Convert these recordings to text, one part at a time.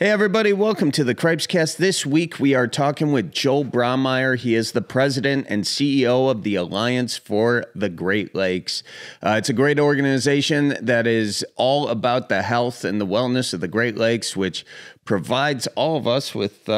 Hey everybody, welcome to the Cripescast. This week we are talking with Joel Brammeier. He is the president and CEO of the Alliance for the Great Lakes. It's a great organization that is all about the health and the wellness of the Great Lakes, which provides all of us with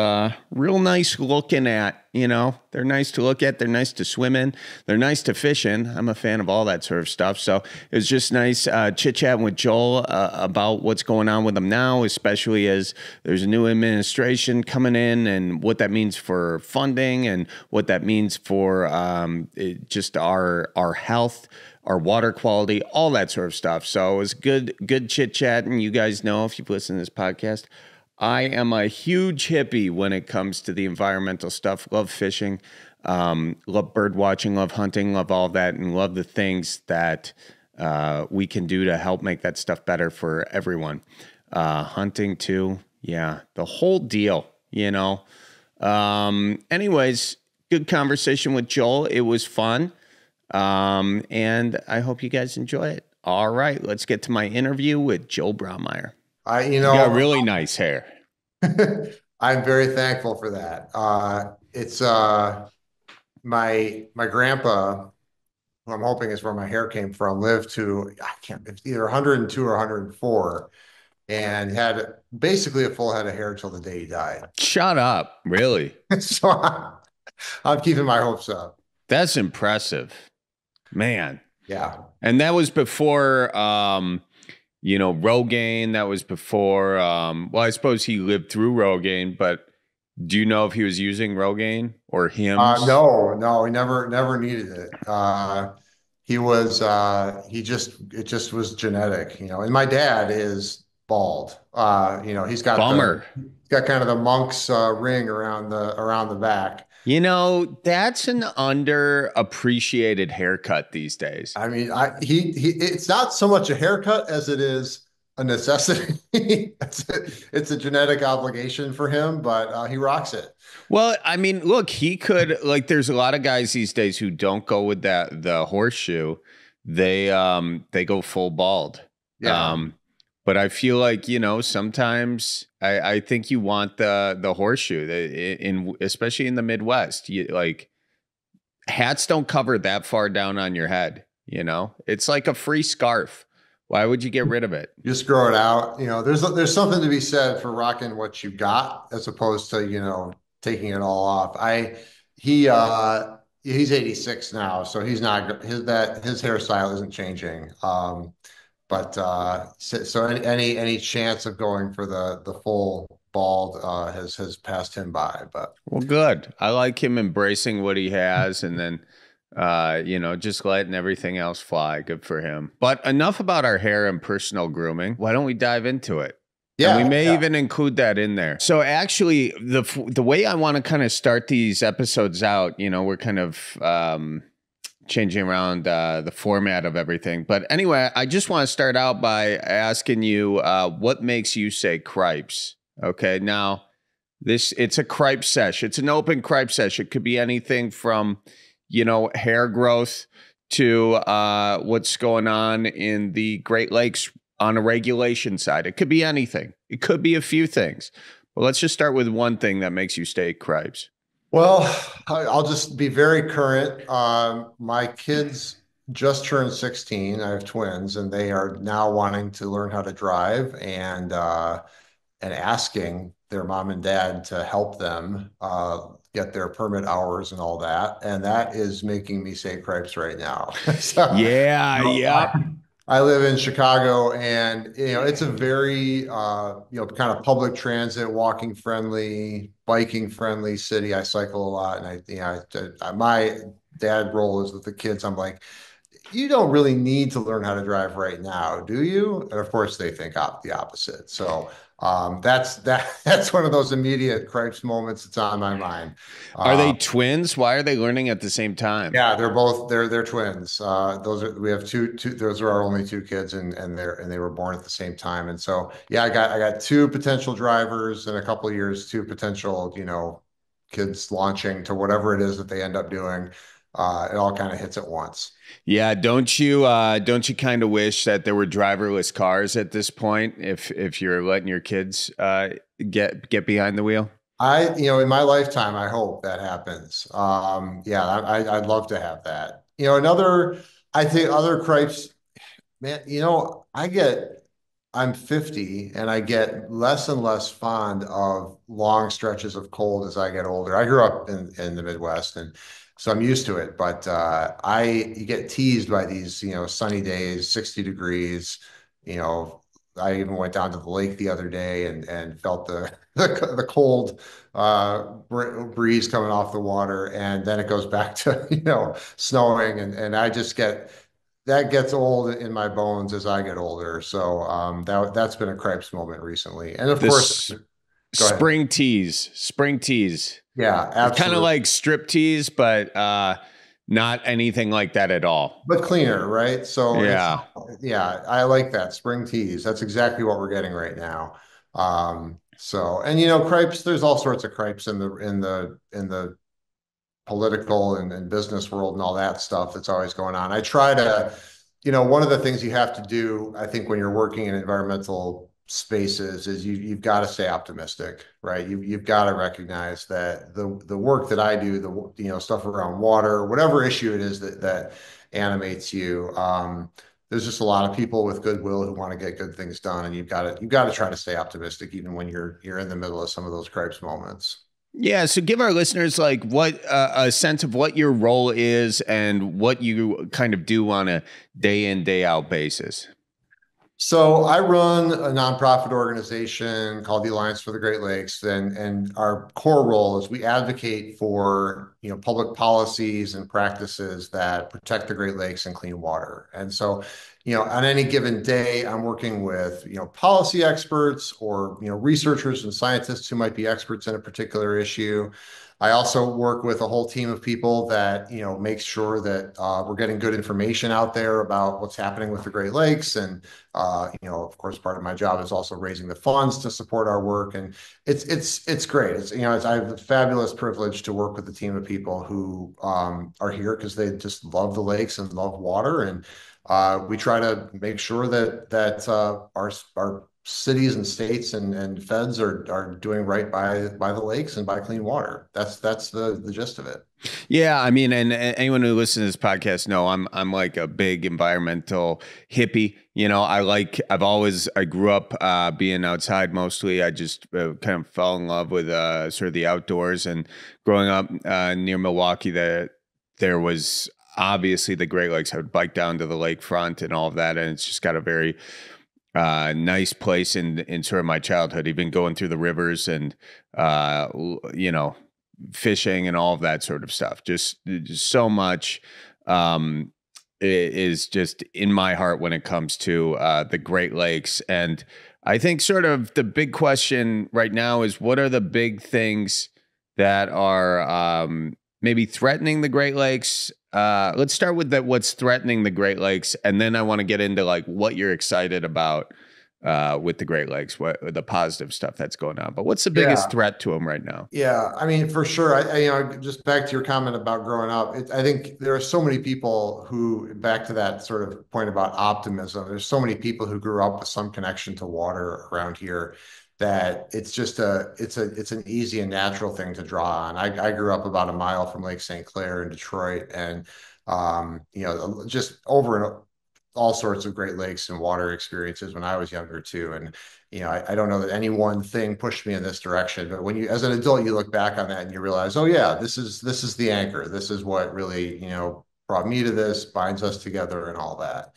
real nice looking at. You know, they're nice to look at. They're nice to swim in. They're nice to fish in. I'm a fan of all that sort of stuff. So it was just nice chit-chatting with Joel about what's going on with them now, especially as there's a new administration coming in and what that means for funding and what that means for just our health, our water quality, all that sort of stuff. So it was good chit-chat. And you guys know, if you've listened to this podcast, I am a huge hippie when it comes to the environmental stuff. Love fishing, love bird watching, love hunting, love all that, and love the things that we can do to help make that stuff better for everyone. Hunting too, yeah, the whole deal, you know. Anyways, good conversation with Joel. It was fun, and I hope you guys enjoy it. All right, let's get to my interview with Joel Brammeier. You got really nice hair. I'm very thankful for that. It's my grandpa, who I'm hoping is where my hair came from, lived to it's either 102 or 104, and had basically a full head of hair till the day he died. Shut up, really? So I'm keeping my hopes up. That's impressive, man. Yeah, and that was before. Rogaine, that was before, well, I suppose he lived through Rogaine, but do you know if he was using Rogaine or Hims? No, he never needed it. It just was genetic, and my dad is bald. He's got kind of the monk's ring around the back. That's an underappreciated haircut these days. I mean, it's not so much a haircut as it is a necessity. It's a genetic obligation for him, but he rocks it. Well, I mean, look, he could, there's a lot of guys these days who don't go with the horseshoe. They go full bald. Yeah. But I feel like, sometimes I think you want the horseshoe especially in the Midwest. Hats don't cover that far down on your head. It's like a free scarf. Why would you get rid of it? Just grow it out. There's something to be said for rocking what you got as opposed to, taking it all off. He's 86 now, so he's not his hairstyle isn't changing. But any chance of going for the full bald has passed him by. But well, good. I like him embracing what he has, and then just letting everything else fly. Good for him. But enough about our hair and personal grooming. Why don't we dive into it? Yeah, and we may even include that in there. So actually, the way I want to kind of start these episodes out, we're kind of changing around the format of everything. But anyway, I just want to start out by asking you what makes you say cripes? Okay, now it's a cripe sesh. It's an open cripe sesh. It could be anything from, hair growth to what's going on in the Great Lakes on a regulation side. It could be anything. It could be a few things. But let's just start with one thing that makes you say cripes. Well, I'll just be very current. My kids just turned 16. I have twins, and they are now wanting to learn how to drive and asking their mom and dad to help them get their permit hours and all that. And that is making me say cripes right now. So, yeah. I live in Chicago, and it's a very kind of public transit, walking friendly, biking friendly city. I cycle a lot, and my dad role is with the kids. I'm like, you don't really need to learn how to drive right now, do you? And of course, they think the opposite. So that's one of those immediate cripes moments that's on my mind. Are they twins? Why are they learning at the same time? Yeah, they're twins. We have two. Those are our only two kids, and they were born at the same time. And so yeah, I got two potential drivers in a couple of years, two potential kids launching to whatever it is that they end up doing. it all kind of hits at once. Yeah, don't you kind of wish that there were driverless cars at this point if you're letting your kids get behind the wheel? In my lifetime, I hope that happens. Yeah, I'd love to have that. I think other cripes, man, I'm 50 and I get less and less fond of long stretches of cold as I get older. I grew up in the Midwest and so I'm used to it, but you get teased by these, sunny days, 60 degrees, you know, I even went down to the lake the other day and felt the cold breeze coming off the water, and then it goes back to snowing, and I just get that gets old in my bones as I get older. So that's been a Cripes moment recently. And of course, This go ahead. spring teas. Yeah, It's kind of absolutely. like strip teas, but not anything like that at all. But cleaner, right? So Yeah. yeah, I like that. Spring teas. That's exactly what we're getting right now. And crepes, there's all sorts of crepes in the political and business world and all that stuff that's always going on. One of the things you have to do, I think, when you're working in environmental spaces is you've got to stay optimistic, right? You've got to recognize that the work that I do, stuff around water, whatever issue it is that animates you, there's just a lot of people with goodwill who want to get good things done, and you've got to try to stay optimistic even when you're in the middle of some of those cripes moments. Yeah, so give our listeners like what a sense of what your role is and what you kind of do on a day in day out basis. So I run a nonprofit organization called the Alliance for the Great Lakes, and our core role is we advocate for public policies and practices that protect the Great Lakes and clean water. And so, on any given day, I'm working with policy experts or researchers and scientists who might be experts in a particular issue. I also work with a whole team of people that make sure that we're getting good information out there about what's happening with the Great Lakes, and of course, part of my job is also raising the funds to support our work, and it's great. I have the fabulous privilege to work with a team of people who are here because they just love the lakes and love water, and we try to make sure that our cities and states and feds are doing right by the lakes and by clean water. That's the gist of it. Yeah, I mean, and anyone who listens to this podcast know I'm like a big environmental hippie. I grew up being outside mostly. I just kind of fell in love with sort of the outdoors, and growing up near Milwaukee, there was obviously the Great Lakes. I would bike down to the lakefront and all of that, and it's just got a very nice place in sort of my childhood, even going through the rivers and you know, fishing and all of that sort of stuff. Just so much is just in my heart when it comes to the Great Lakes. And I think sort of the big question right now is, what are the big things that are maybe threatening the Great Lakes? Let's start with that. What's threatening the Great Lakes, and then I want to get into like what you're excited about with the Great Lakes, what the positive stuff that's going on. But what's the biggest Yeah. threat to them right now? Yeah, I mean, for sure. Just back to your comment about growing up, I think there are so many people who, back to that sort of point about optimism, there's so many people who grew up with some connection to water around here that it's an easy and natural thing to draw on. I grew up about a mile from Lake St. Clair in Detroit, and just over and all sorts of Great Lakes and water experiences when I was younger too. And I don't know that any one thing pushed me in this direction, but as an adult, you look back on that and you realize, oh yeah, this is the anchor. This is what really, brought me to this, binds us together and all that.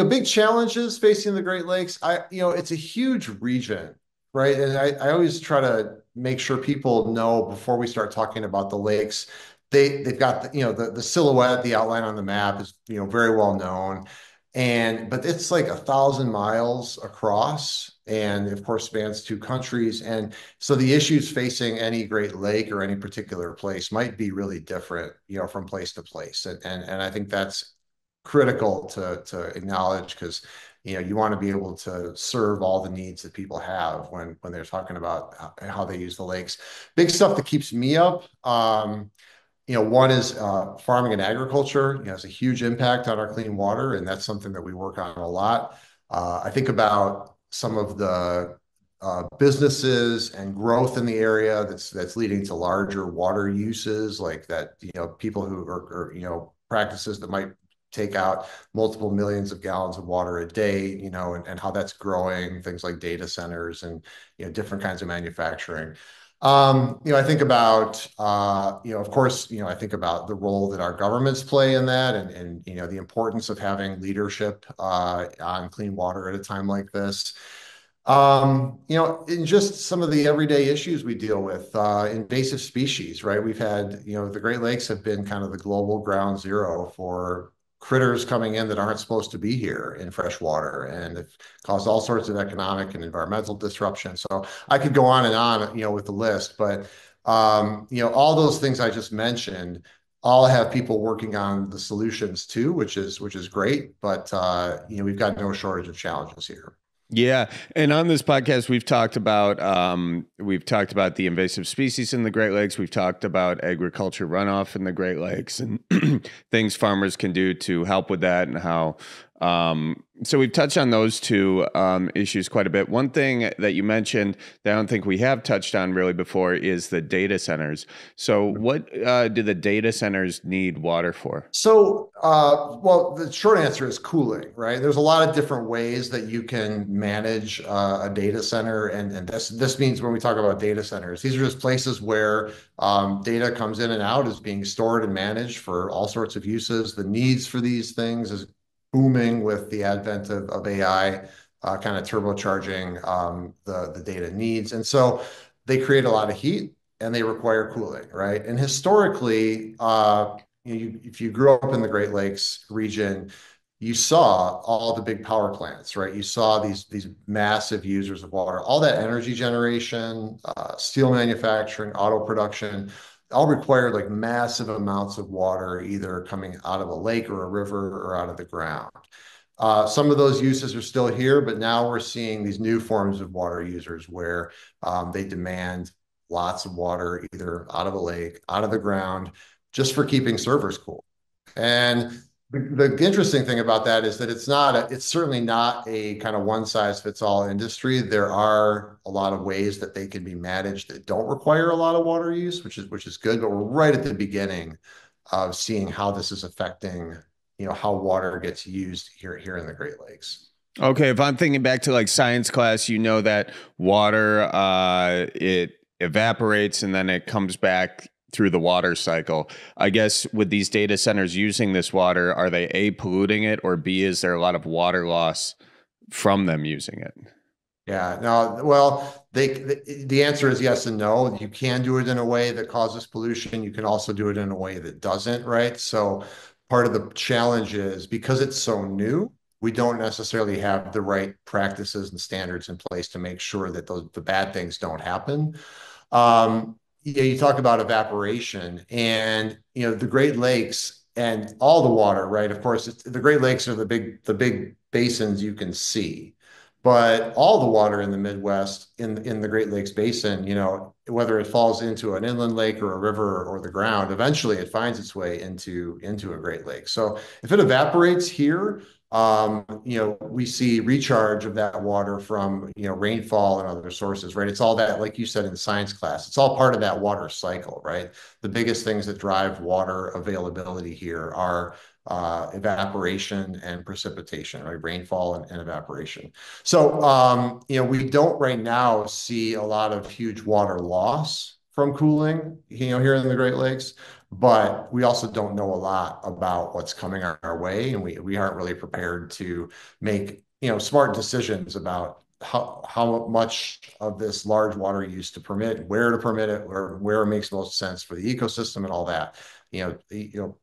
Big challenges facing the Great Lakes. It's a huge region, right? And I always try to make sure people know before we start talking about the lakes, they've got the silhouette, the outline on the map is very well known, but it's like 1,000 miles across, and of course spans two countries, and so the issues facing any Great Lake or any particular place might be really different, from place to place, and I think that's critical to acknowledge because you want to be able to serve all the needs that people have when they're talking about how they use the lakes. Big stuff that keeps me up. one is farming and agriculture. Has a huge impact on our clean water, and that's something that we work on a lot. I think about some of the businesses and growth in the area that's leading to larger water uses, like that, people who are practices that might take out multiple millions of gallons of water a day, and how that's growing, things like data centers and, different kinds of manufacturing. I think about, of course, I think about the role that our governments play in that and the importance of having leadership on clean water at a time like this. In just some of the everyday issues we deal with, invasive species, right? We've had, the Great Lakes have been kind of the global ground zero for critters coming in that aren't supposed to be here in fresh water, and it's caused all sorts of economic and environmental disruption. So I could go on and on, with the list, but all those things I just mentioned all have people working on the solutions too, which is great. But we've got no shortage of challenges here. Yeah, and on this podcast, we've talked about the invasive species in the Great Lakes. We've talked about agriculture runoff in the Great Lakes and things farmers can do to help with that, and how. So we've touched on those two issues quite a bit. One thing that you mentioned that I don't think we have touched on really before is the data centers. So what do the data centers need water for? So, well, the short answer is cooling, right? There's a lot of different ways that you can manage a data center, and this means when we talk about data centers, these are just places where data comes in and out, is being stored and managed for all sorts of uses. The needs for these things is booming with the advent of AI, kind of turbocharging the data needs, and so they create a lot of heat and they require cooling, right? And historically, if you grew up in the Great Lakes region, you saw all the big power plants, right? You saw these massive users of water, all that energy generation, steel manufacturing, auto production, all required like massive amounts of water, either coming out of a lake or a river or out of the ground. Some of those uses are still here, but now we're seeing these new forms of water users where they demand lots of water, either out of a lake, out of the ground, just for keeping servers cool. And the interesting thing about that is that it's certainly not a kind of one size fits all industry. There are a lot of ways that they can be managed that don't require a lot of water use, which is good. But we're right at the beginning of seeing how this is affecting, how water gets used here in the Great Lakes. Okay, if I'm thinking back to like science class, you know that water it evaporates and then it comes back through the water cycle. I guess with these data centers using this water, are they A, polluting it, or B, is there a lot of water loss from them using it? Yeah, no, well, the answer is yes and no. You can do it in a way that causes pollution. You can also do it in a way that doesn't, right? So part of the challenge is because it's so new, we don't necessarily have the right practices and standards in place to make sure that the bad things don't happen. Yeah, you talk about evaporation, and the Great Lakes and all the water, right? Of course, the Great Lakes are the big basins you can see, but all the water in the Midwest in the Great Lakes Basin, whether it falls into an inland lake or a river or the ground, eventually it finds its way into a Great Lake. So if it evaporates here, we see recharge of that water from, rainfall and other sources, right? It's all that, like you said in science class, it's all part of that water cycle, right? The biggest things that drive water availability here are evaporation and precipitation, right? Rainfall and evaporation. So, we don't right now see a lot of huge water loss from cooling, here in the Great Lakes, but we also don't know a lot about what's coming our way, and we aren't really prepared to make, smart decisions about how much of this large water use to permit, where to permit it, where it makes most sense for the ecosystem and all that.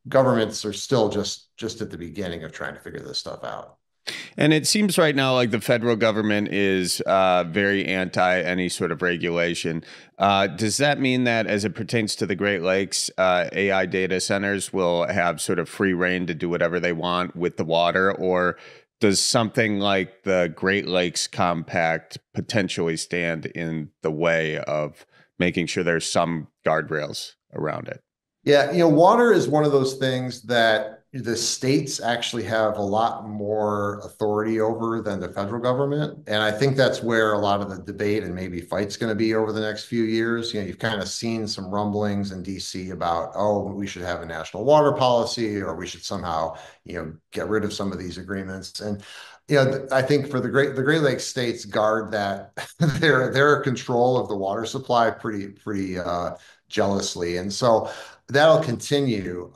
Governments are still just at the beginning of trying to figure this stuff out. And it seems right now like the federal government is very anti any sort of regulation. Does that mean that as it pertains to the Great Lakes, AI data centers will have sort of free reign to do whatever they want with the water? Or does something like the Great Lakes Compact potentially stand in the way of making sure there's some guardrails around it? Yeah, water is one of those things that the states actually have a lot more authority over than the federal government. And I think that's where a lot of the debate and maybe fight's going to be over the next few years. You've kind of seen some rumblings in DC about, oh, we should have a national water policy or we should somehow, get rid of some of these agreements. And I think for the Great Lakes states guard that their control of the water supply pretty jealously. And so that'll continue.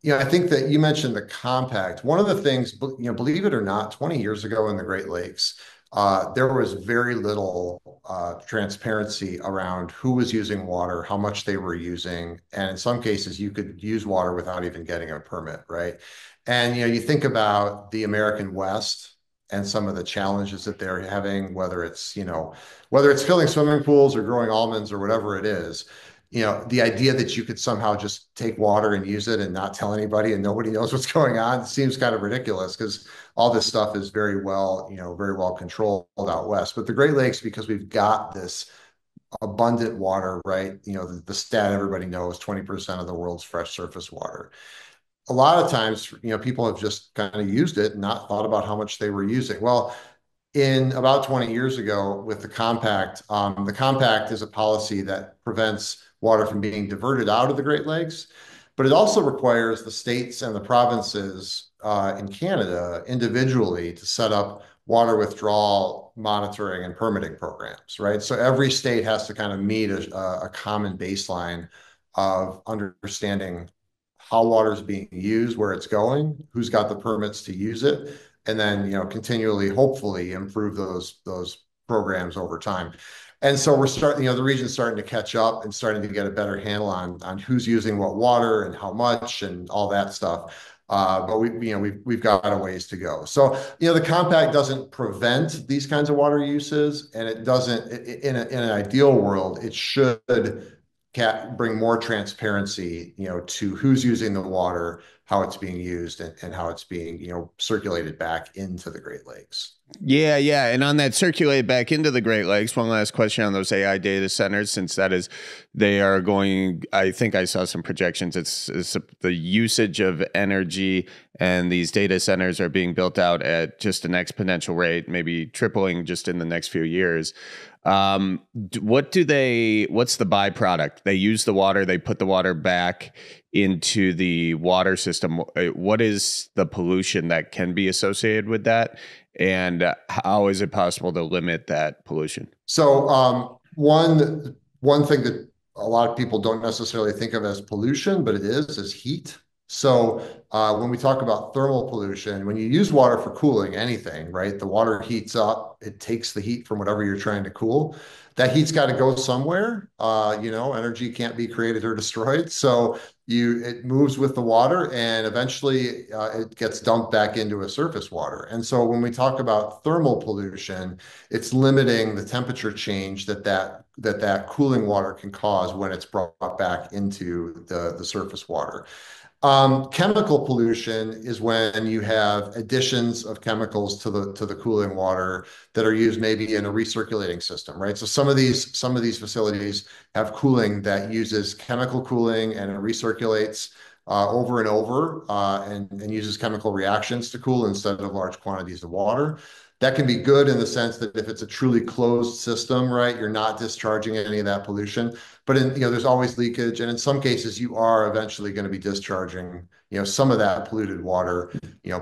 I think that you mentioned the compact. One of the things, believe it or not, 20 years ago in the Great Lakes, there was very little transparency around who was using water, how much they were using, and in some cases, you could use water without even getting a permit, right? And you think about the American West and some of the challenges that they're having, whether it's filling swimming pools or growing almonds or whatever it is. The idea that you could somehow just take water and use it and not tell anybody and nobody knows what's going on seems kind of ridiculous because all this stuff is very well controlled out west. But the Great Lakes, because we've got this abundant water, right? The stat everybody knows, 20% of the world's fresh surface water. A lot of times, people have just kind of used it and not thought about how much they were using. Well, in about 20 years ago with the compact is a policy that prevents water from being diverted out of the Great Lakes, but it also requires the states and the provinces in Canada individually to set up water withdrawal monitoring and permitting programs, right? So every state has to kind of meet a common baseline of understanding how water is being used, where it's going, who's got the permits to use it, and then continually hopefully improve those programs over time. And so we're starting, the region's starting to catch up and starting to get a better handle on who's using what water and how much and all that stuff. But we've got a ways to go. So the compact doesn't prevent these kinds of water uses, and it doesn't in an ideal world it should bring more transparency, to who's using the water, how it's being used, and how it's being, circulated back into the Great Lakes. Yeah, yeah. And on that circulate back into the Great Lakes, one last question on those AI data centers, since they are going, I think I saw some projections. It's the usage of energy and these data centers are being built out at just an exponential rate, maybe tripling just in the next few years. What's the byproduct? They use the water, they put the water back into the water system. What is the pollution that can be associated with that? And how is it possible to limit that pollution? So one thing that a lot of people don't necessarily think of as pollution, but it is heat. So when we talk about thermal pollution, when you use water for cooling anything, right, the water heats up, it takes the heat from whatever you're trying to cool. That heat's got to go somewhere. Energy can't be created or destroyed. So it moves with the water and eventually it gets dumped back into a surface water. And so when we talk about thermal pollution, it's limiting the temperature change that cooling water can cause when it's brought back into the surface water. Chemical pollution is when you have additions of chemicals to the cooling water that are used maybe in a recirculating system, right? So some of these facilities have cooling that uses chemical cooling and it recirculates over and over and uses chemical reactions to cool instead of large quantities of water. That can be good in the sense that if it's a truly closed system, right, you're not discharging any of that pollution. But there's always leakage, and in some cases, you are eventually going to be discharging, some of that polluted water,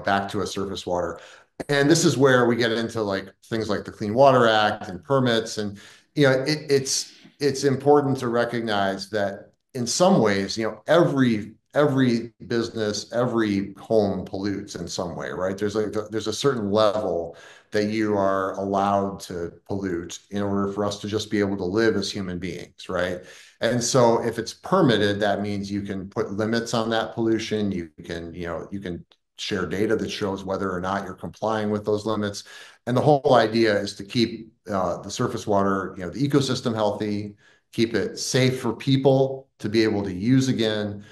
back to a surface water. And this is where we get into like things like the Clean Water Act and permits, and it's important to recognize that in some ways, every business, every home pollutes in some way, right? There's a certain level that you are allowed to pollute in order for us to just be able to live as human beings, right? And so if it's permitted, that means you can put limits on that pollution. You can share data that shows whether or not you're complying with those limits. And the whole idea is to keep the surface water, the ecosystem healthy, keep it safe for people to be able to use again.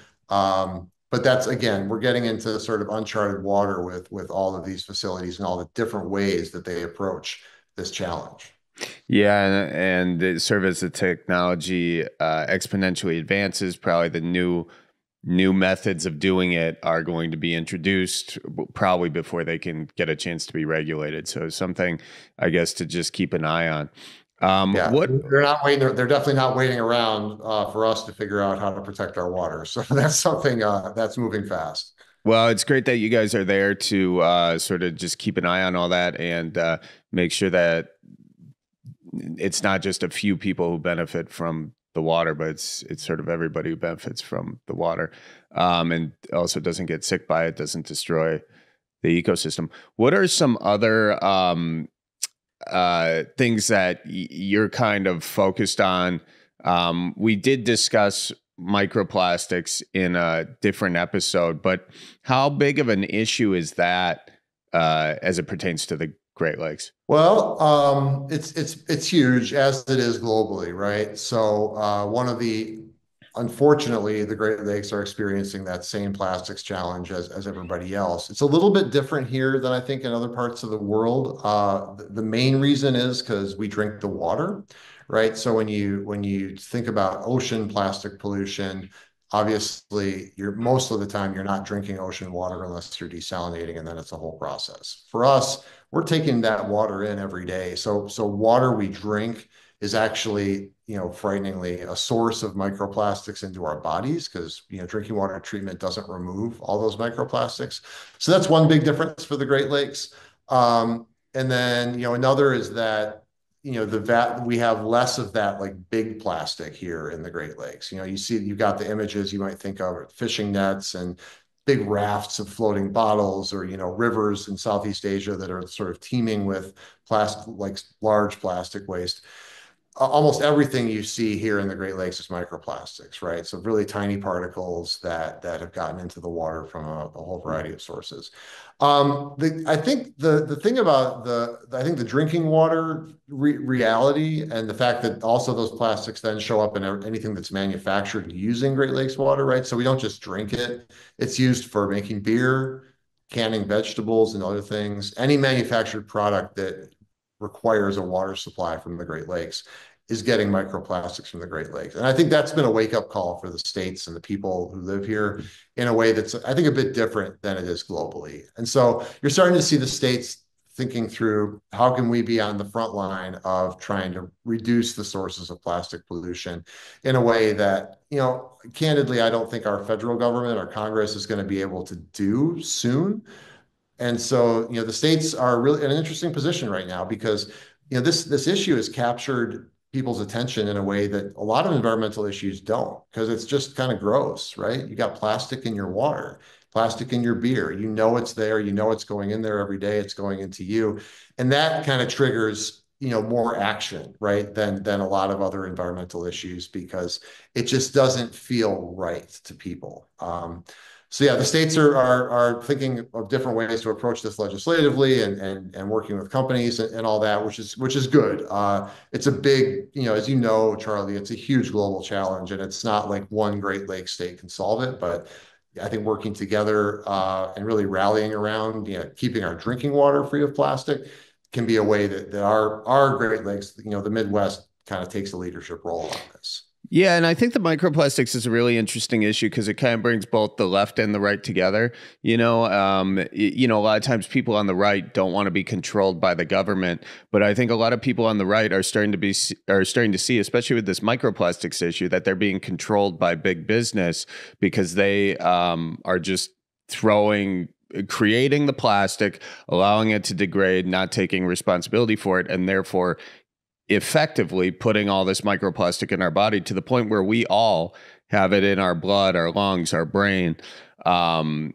But that's, again, we're getting into sort of uncharted water with all of these facilities and all the different ways that they approach this challenge. Yeah, and serve as the technology exponentially advances, probably the new methods of doing it are going to be introduced probably before they can get a chance to be regulated. So something, I guess, to just keep an eye on. Yeah, What they're not waiting. They're definitely not waiting around for us to figure out how to protect our water. So that's something that's moving fast. Well, it's great that you guys are there to sort of just keep an eye on all that and make sure that it's not just a few people who benefit from the water, but it's sort of everybody who benefits from the water, and also doesn't get sick by it, doesn't destroy the ecosystem. What are some other things that you're kind of focused on? We did discuss microplastics in a different episode, but how big of an issue is that as it pertains to the Great Lakes? Well, it's huge as it is globally, right? So one of the unfortunately, the Great Lakes are experiencing that same plastics challenge as everybody else. It's a little bit different here than I think in other parts of the world. The main reason is because we drink the water, right? So when you think about ocean plastic pollution, obviously you're most of the time you're not drinking ocean water unless you're desalinating, and then it's a whole process. For us, we're taking that water in every day. So water we drink is actually, frighteningly a source of microplastics into our bodies because, drinking water treatment doesn't remove all those microplastics. So that's one big difference for the Great Lakes. And then, another is that, we have less of that like big plastic here in the Great Lakes. You've got the images you might think of fishing nets and big rafts of floating bottles, or rivers in Southeast Asia that are sort of teeming with plastic, like large plastic waste. Almost everything you see here in the Great Lakes is microplastics, right? So really tiny particles that have gotten into the water from a whole variety of sources. I think the thing about I think the drinking water reality, and the fact that also those plastics then show up in anything that's manufactured using Great Lakes water, right? So we don't just drink it; it's used for making beer, canning vegetables, and other things. Any manufactured product that requires a water supply from the Great Lakes is getting microplastics from the Great Lakes. And I think that's been a wake-up call for the states and the people who live here in a way that's, I think, a bit different than it is globally. And so you're starting to see the states thinking through how can we be on the front line of trying to reduce the sources of plastic pollution in a way that, candidly, I don't think our federal government or Congress is going to be able to do soon. And so, the states are really in an interesting position right now because, this issue has captured people's attention in a way that a lot of environmental issues don't, because it's just kind of gross, right? You got plastic in your water, plastic in your beer. You know it's there. You know it's going in there every day. It's going into you, and that kind of triggers, more action, right? Than a lot of other environmental issues because it just doesn't feel right to people. So yeah, the states are thinking of different ways to approach this legislatively and working with companies and all that, which is good. It's a big, as you know, Charlie, it's a huge global challenge, and it's not like one Great Lakes state can solve it, but I think working together and really rallying around, keeping our drinking water free of plastic can be a way that our Great Lakes, the Midwest, kind of takes a leadership role on this. Yeah, and I think the microplastics is a really interesting issue because it kind of brings both the left and the right together. A lot of times people on the right don't want to be controlled by the government, but I think a lot of people on the right are starting to see, especially with this microplastics issue, that they're being controlled by big business because they are just creating the plastic, allowing it to degrade, not taking responsibility for it, and therefore effectively putting all this microplastic in our body to the point where we all have it in our blood, our lungs, our brain. So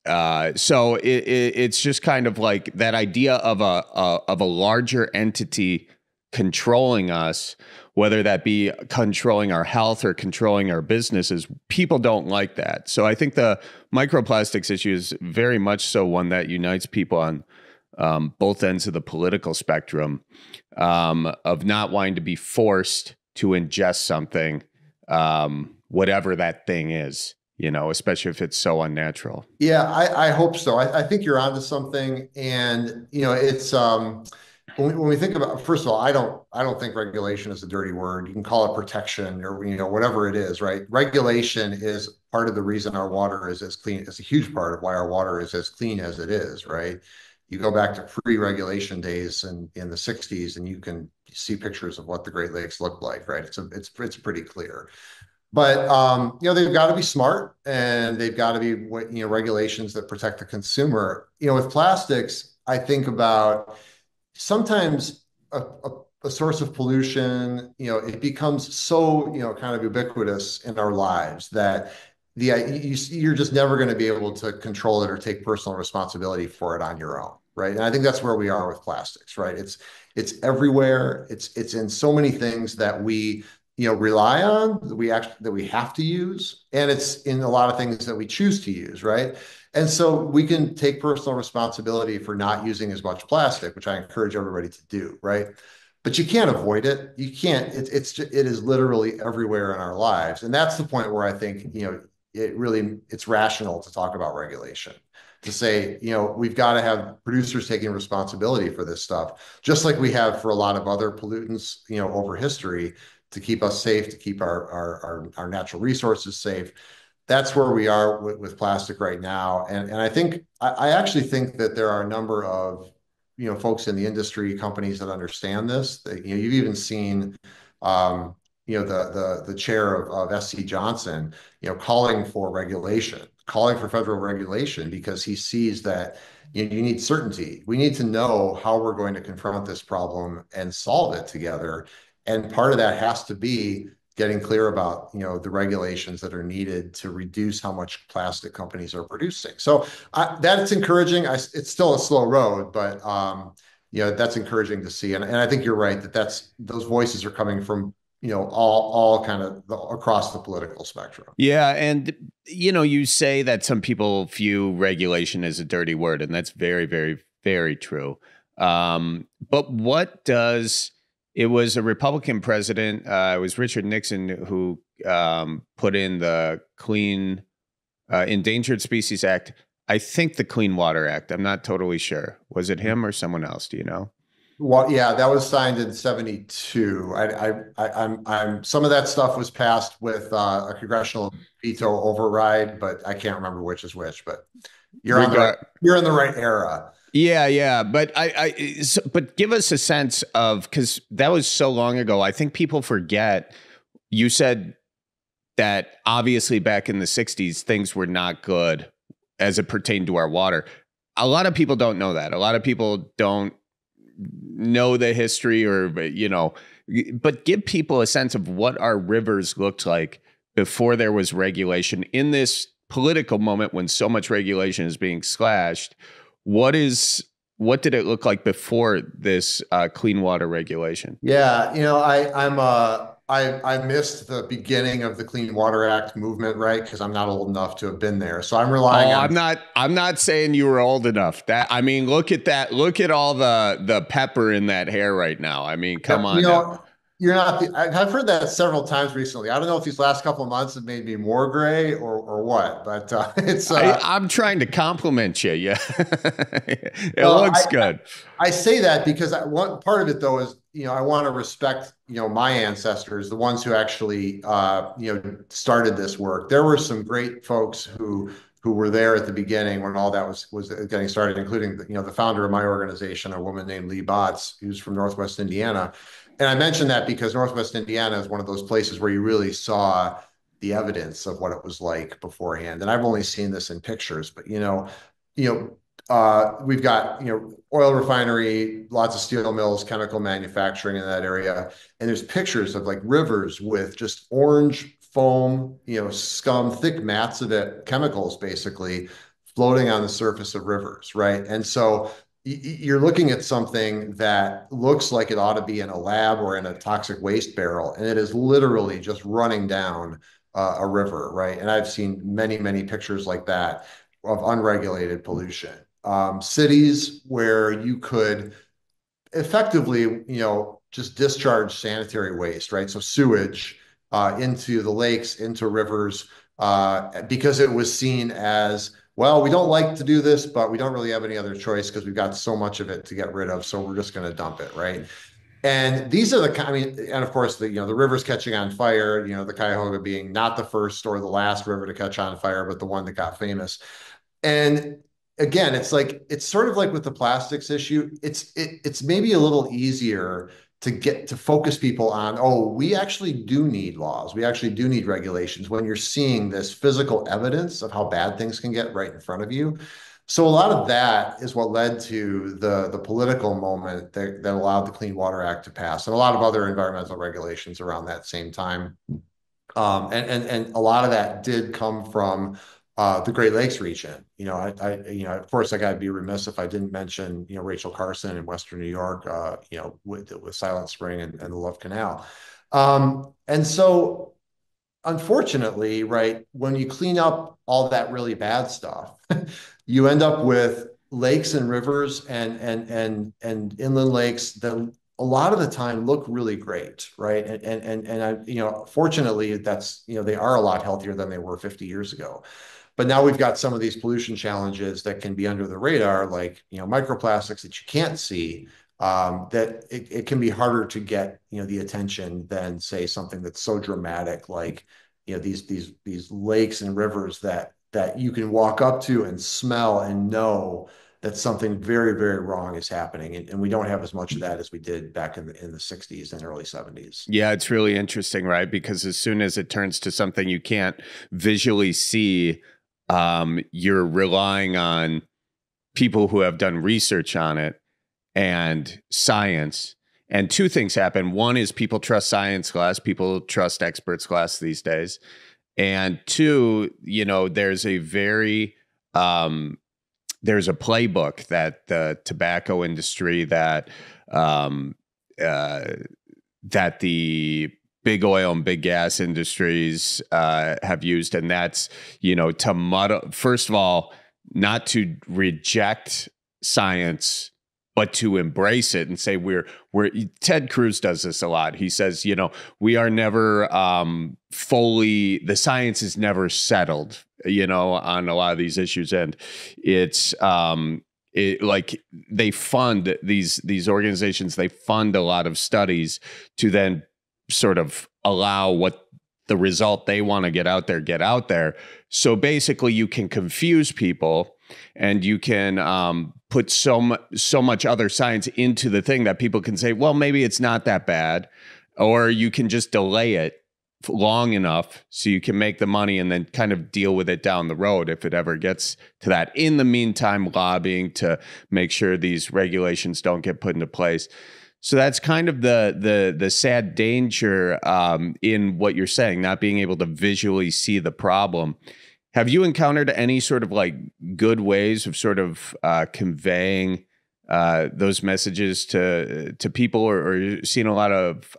it's just kind of like that idea of a larger entity controlling us, whether that be controlling our health or controlling our businesses. People don't like that. So I think the microplastics issue is very much so one that unites people on both ends of the political spectrum, of not wanting to be forced to ingest something, whatever that thing is, especially if it's so unnatural. Yeah, I hope so. I think you're onto something, and it's when we think about, first of all, I don't think regulation is a dirty word. You can call it protection or whatever it is, right? Regulation is part of the reason our water is as clean. It's a huge part of why our water is as clean as it is, right? You go back to pre-regulation days in the 60s and you can see pictures of what the Great Lakes look like, right? It's pretty clear. But they've got to be smart and they've got to be regulations that protect the consumer. With plastics, I think about sometimes a source of pollution, it becomes so, kind of ubiquitous in our lives that you're just never going to be able to control it or take personal responsibility for it on your own, right? And I think that's where we are with plastics, right? It's everywhere. It's in so many things that we rely on, that we have to use, and it's in a lot of things that we choose to use, right? And so we can take personal responsibility for not using as much plastic, which I encourage everybody to do, right? But you can't avoid it. You can't. It is literally everywhere in our lives, and that's the point where I think it's rational to talk about regulation, to say we've got to have producers taking responsibility for this stuff, just like we have for a lot of other pollutants over history, to keep us safe, to keep our natural resources safe. That's where we are with plastic right now. And I think I actually think that there are a number of folks in the industry, companies that understand this. That, you've even seen the chair of SC Johnson calling for regulation, calling for federal regulation, because he sees that you need certainty. We need to know how we're going to confront this problem and solve it together. And part of that has to be getting clear about the regulations that are needed to reduce how much plastic companies are producing. So that's encouraging. It's still a slow road, but that's encouraging to see. And I think you're right that those voices are coming from all kind of across the political spectrum. Yeah, and you say that some people view regulation as a dirty word, and that's very, very, very true. But what does it was a Republican president. It was Richard Nixon who put in the Clean Endangered Species Act. I think the Clean Water Act. I'm not totally sure. Was it him or someone else? Do you know? Well, yeah, that was signed in 72. I'm some of that stuff was passed with a congressional veto override, but I can't remember which is which. But you're on the right, Regard. you're in the right era. Yeah, yeah, but but give us a sense of, because that was so long ago. I think people forget. You said that obviously back in the 60s, things were not good as it pertained to our water. A lot of people don't know that. A lot of people don't know the history but give people a sense of what our rivers looked like before there was regulation in this political moment when so much regulation is being slashed. What did it look like before this clean water regulation? Yeah, I missed the beginning of the Clean Water Act movement, right? Because I'm not old enough to have been there. So I'm relying Oh, on. I'm not saying you were old enough. Look at that. Look at all the pepper in that hair right now. I mean, come Yeah, on now. you're not I've heard that several times recently. I don't know if these last couple of months have made me more gray or what, but it's I'm trying to compliment you. Yeah, it well, looks good. I say that because one part of it though is, I want to respect, my ancestors, the ones who actually, started this work. There were some great folks who were there at the beginning when all that was getting started, including, the founder of my organization, a woman named Lee Botts, who's from Northwest Indiana. And I mentioned that because Northwest Indiana is one of those places where you really saw the evidence of what it was like beforehand. And I've only seen this in pictures, but we've got oil refinery, lots of steel mills, chemical manufacturing in that area, and there's pictures of like rivers with just orange foam, scum, thick mats of it, chemicals basically floating on the surface of rivers, right? And so you're looking at something that looks like it ought to be in a lab or in a toxic waste barrel, and it is literally just running down a river, right? And I've seen many, many pictures like that of unregulated pollution. Cities where you could effectively, just discharge sanitary waste, right? So sewage into the lakes, into rivers, because it was seen as well, we don't like to do this, but we don't really have any other choice because we've got so much of it to get rid of. So we're just going to dump it, right? And these are I mean, and of course, the rivers catching on fire, the Cuyahoga being not the first or the last river to catch on fire, but the one that got famous. And again, it's sort of like with the plastics issue. It's maybe a little easier to get to focus people on, oh, we actually do need laws. We actually do need regulations when you're seeing this physical evidence of how bad things can get right in front of you. So a lot of that is what led to the political moment that allowed the Clean Water Act to pass, and a lot of other environmental regulations around that same time. And a lot of that did come from the Great Lakes region. Of course, I got to be remiss if I didn't mention, Rachel Carson in Western New York, with Silent Spring and the Love Canal. And so, unfortunately, right, when you clean up all that really bad stuff, you end up with lakes and rivers and inland lakes that a lot of the time look really great, right? And I, fortunately, they are a lot healthier than they were 50 years ago. But now we've got some of these pollution challenges that can be under the radar, like, microplastics that you can't see, that it can be harder to get, the attention than, say, something that's so dramatic, like, these lakes and rivers that you can walk up to and smell and know that something very, very wrong is happening. And we don't have as much of that as we did back in the 60s and early 70s. Yeah, it's really interesting, right? Because as soon as it turns to something you can't visually see, you're relying on people who have done research on it and science. And two things happen. One is people trust science less, people trust experts less these days. And two, there's a playbook that the tobacco industry um, uh, that the big oil and big gas industries have used, and that's to muddle. First of all, not to reject science, but to embrace it and say we're Ted Cruz does this a lot. He says, we are never fully, the science is never settled, on a lot of these issues. And it's like they fund these organizations, they fund a lot of studies to then sort of allow what the result they want to get out there. So basically you can confuse people and you can put so much other science into the thing that people can say, well, maybe it's not that bad, or you can just delay it long enough so you can make the money and then kind of deal with it down the road if it ever gets to that. In the meantime, lobbying to make sure these regulations don't get put into place. So that's kind of the sad danger in what you're saying, not being able to visually see the problem. Have you encountered any sort of like good ways of sort of conveying those messages to people, or seen a lot of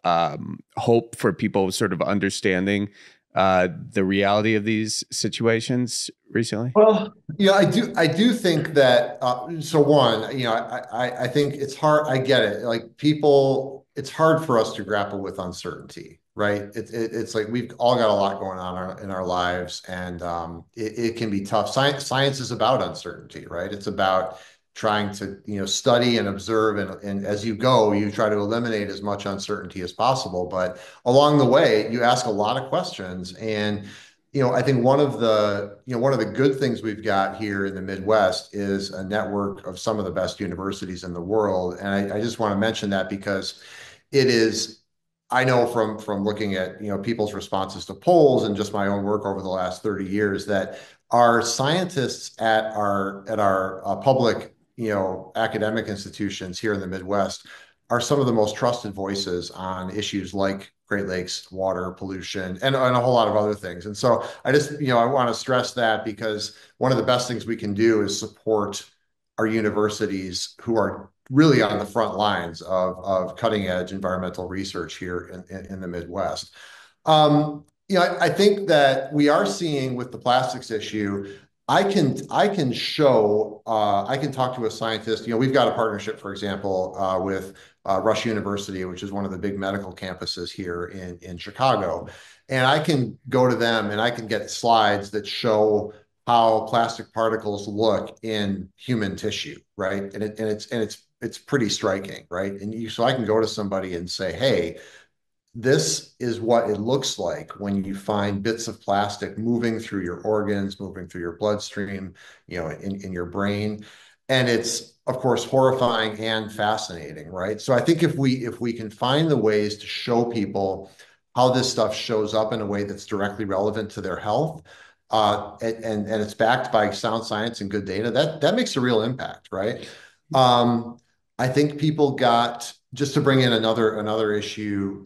hope for people sort of understanding the reality of these situations recently? Well, yeah, I do think that, so one, I think it's hard. I get it. Like, people, it's hard for us to grapple with uncertainty, right? It's like we've all got a lot going on in our lives, and it can be tough. Science is about uncertainty, right? It's about trying to, study and observe, and as you go, you try to eliminate as much uncertainty as possible. But along the way, you ask a lot of questions. And I think one of the good things we've got here in the Midwest is a network of some of the best universities in the world. And I just want to mention that because it is, I know from looking at, people's responses to polls and just my own work over the last 30 years, that our scientists at our public, academic institutions here in the Midwest are some of the most trusted voices on issues like Great Lakes water pollution and a whole lot of other things. And so I just, I want to stress that, because one of the best things we can do is support our universities who are really on the front lines of cutting edge environmental research here in the Midwest. I think that we are seeing with the plastics issue, I can show, I can talk to a scientist. We've got a partnership, for example, with Rush University, which is one of the big medical campuses here in Chicago. And I can go to them and I can get slides that show how plastic particles look in human tissue, right? And it's pretty striking, right? So I can go to somebody and say, hey, this is what it looks like when you find bits of plastic moving through your organs, moving through your bloodstream, in your brain. And it's, of course, horrifying and fascinating, right? So I think if we can find the ways to show people how this stuff shows up in a way that's directly relevant to their health, and it's backed by sound science and good data, that makes a real impact, right? Um, I think people got, just to bring in another issue,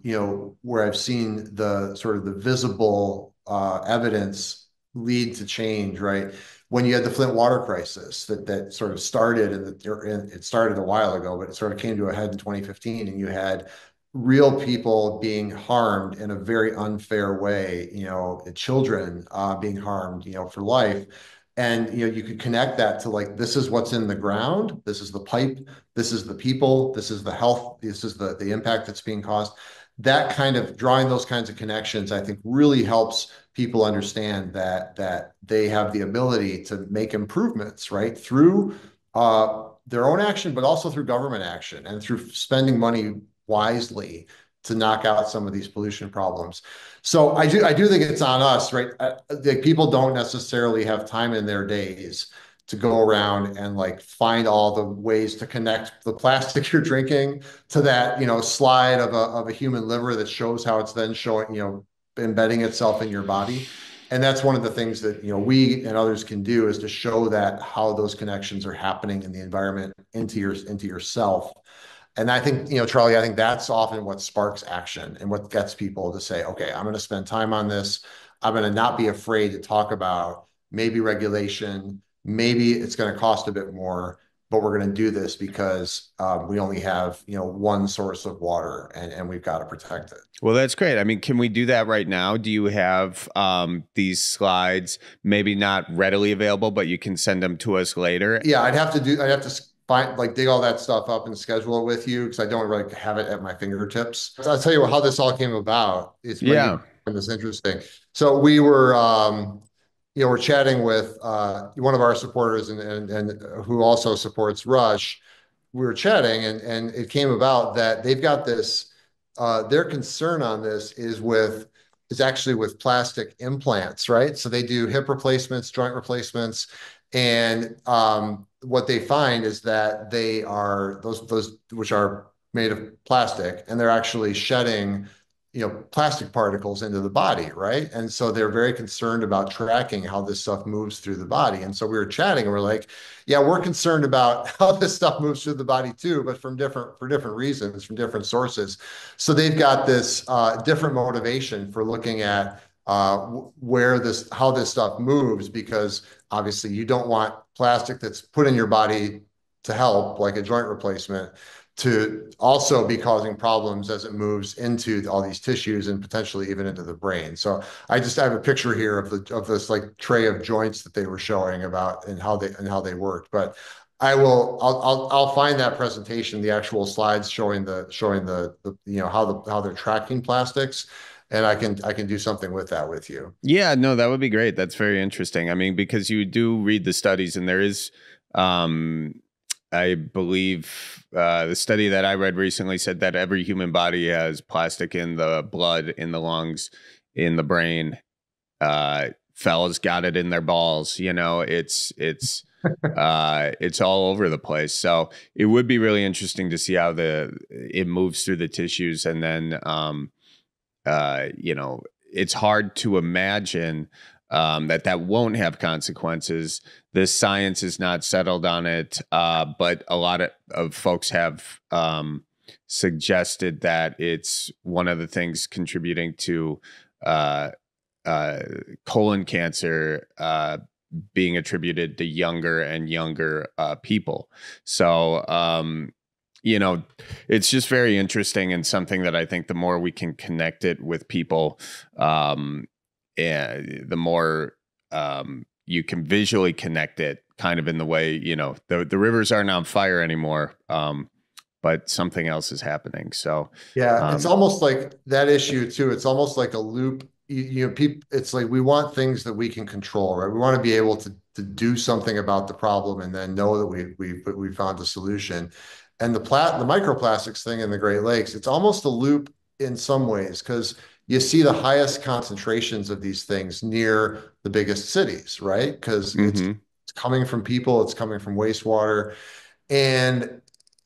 where I've seen the sort of the visible evidence lead to change, right? When you had the Flint water crisis that sort of started, and it started a while ago, but it sort of came to a head in 2015, and you had real people being harmed in a very unfair way, children being harmed, for life. And you could connect that to, like, this is what's in the ground, this is the pipe, this is the people, this is the health, this is the impact that's being caused. That kind of drawing those kinds of connections, I think, really helps people understand that they have the ability to make improvements, right, through their own action, but also through government action and through spending money wisely to knock out some of these pollution problems. So I do think it's on us, right? Like, people don't necessarily have time in their days to go around and, like, find all the ways to connect the plastic you're drinking to that, slide of a human liver that shows how it's then showing, embedding itself in your body. And that's one of the things that, we and others can do, is to show that how those connections are happening in the environment into yourself. And I think, Charlie, I think that's often what sparks action and what gets people to say, okay, I'm going to spend time on this. I'm going to not be afraid to talk about maybe regulation. Maybe it's going to cost a bit more, but we're going to do this because we only have, one source of water, and we've got to protect it. Well, that's great. I mean, can we do that right now? Do you have these slides, maybe not readily available, but you can send them to us later? Yeah, I'd have to find, like, dig all that stuff up and schedule it with you, because I don't really have it at my fingertips. So I'll tell you how this all came about. It's maybe Yeah. find this interesting. So we're chatting with one of our supporters, and who also supports Rush. We were chatting, and it came about that they've got this, their concern on this is actually with plastic implants, right? So they do hip replacements, joint replacements, and what they find is that they are those which are made of plastic, and they're actually shedding, plastic particles into the body, right? And so they're very concerned about tracking how this stuff moves through the body. And so we were chatting, and we're like, yeah, we're concerned about how this stuff moves through the body too, but for different reasons, from different sources. So they've got this different motivation for looking at how this stuff moves, because obviously you don't want plastic that's put in your body to help, like a joint replacement, to also be causing problems as it moves into all these tissues and potentially even into the brain. So I have a picture here of this, like, tray of joints that they were showing about, and how they worked. But I'll find that presentation, the actual slides showing the how they're tracking plastics, and I can do something with that with you. Yeah, no, that would be great. That's very interesting. I mean, because you do read the studies, and there is, I believe, the study that I read recently said that every human body has plastic in the blood, in the lungs, in the brain. Fellas got it in their balls. It's all over the place. So it would be really interesting to see how it moves through the tissues, and then it's hard to imagine that won't have consequences. The science is not settled on it, but a lot of folks have suggested that it's one of the things contributing to colon cancer being attributed to younger and younger people. So, it's just very interesting, and something that I think the more we can connect it with people, and the more you can visually connect it, kind of in the way, the rivers aren't on fire anymore, but something else is happening. So Yeah, it's almost like that issue too. It's almost like a loop, people, it's like we want things that we can control, right? We want to be able to do something about the problem and then know that we found a solution. And the microplastics thing in the Great Lakes, it's almost a loop in some ways because you see the highest concentrations of these things near the biggest cities, right? Because Hmm. it's coming from people, it's coming from wastewater. And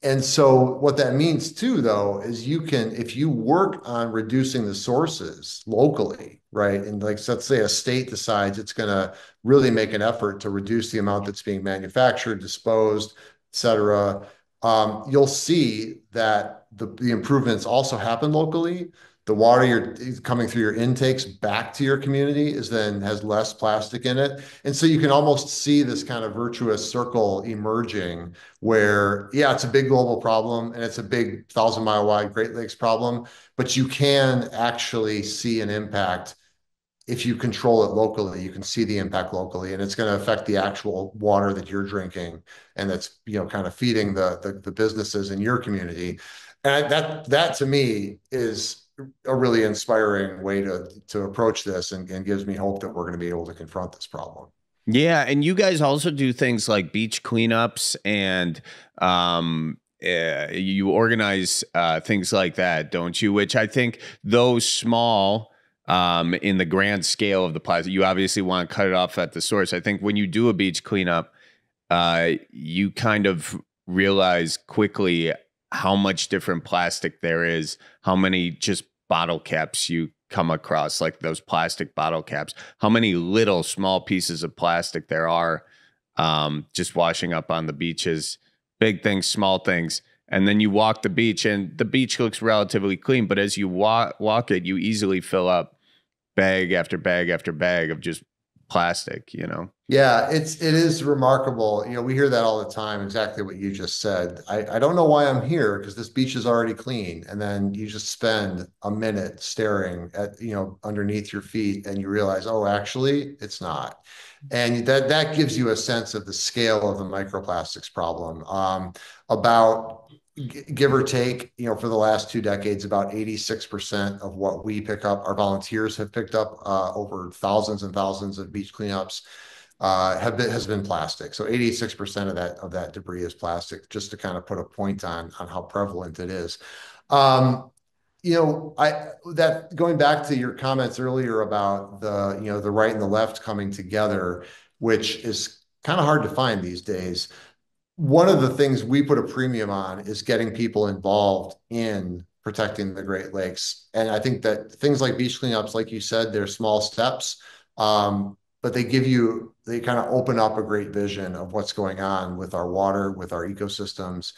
and so what that means too, though, is you can, if you work on reducing the sources locally, right? And like, let's say a state decides it's going to really make an effort to reduce the amount that's being manufactured, disposed, et cetera. You'll see that the improvements also happen locally. The water you're coming through your intakes back to your community is then has less plastic in it. And so you can almost see this kind of virtuous circle emerging where, yeah, it's a big global problem and it's a big 1,000 mile wide Great Lakes problem, but you can actually see an impact if you control it locally. You can see the impact locally, and it's going to affect the actual water that you're drinking, and that's kind of feeding the businesses in your community. And that to me is a really inspiring way to approach this, and gives me hope that we're going to be able to confront this problem. Yeah, and you guys also do things like beach cleanups and you organize things like that, don't you? Which I think, though small in the grand scale of the plastic, you obviously want to cut it off at the source. I think when you do a beach cleanup, you kind of realize quickly how much different plastic there is, how many just bottle caps you come across, like those plastic bottle caps, how many little small pieces of plastic there are just washing up on the beaches, big things, small things. And then you walk the beach and the beach looks relatively clean. But as you walk it, you easily fill up bag after bag after bag of just plastic. Yeah, it is remarkable. We hear that all the time, exactly what you just said. I don't know why I'm here because this beach is already clean. And then you just spend a minute staring at, underneath your feet and you realize, oh, actually, it's not. And that gives you a sense of the scale of the microplastics problem. About give or take, for the last 2 decades, about 86% of what we pick up, our volunteers have picked up over thousands and thousands of beach cleanups has been plastic. So 86% of that debris is plastic, just to kind of put a point on how prevalent it is. Um, that going back to your comments earlier about the right and the left coming together, which is kind of hard to find these days. One of the things we put a premium on is getting people involved in protecting the Great Lakes. And I think that things like beach cleanups, like you said, they're small steps, but they kind of open up a great vision of what's going on with our water, with our ecosystems.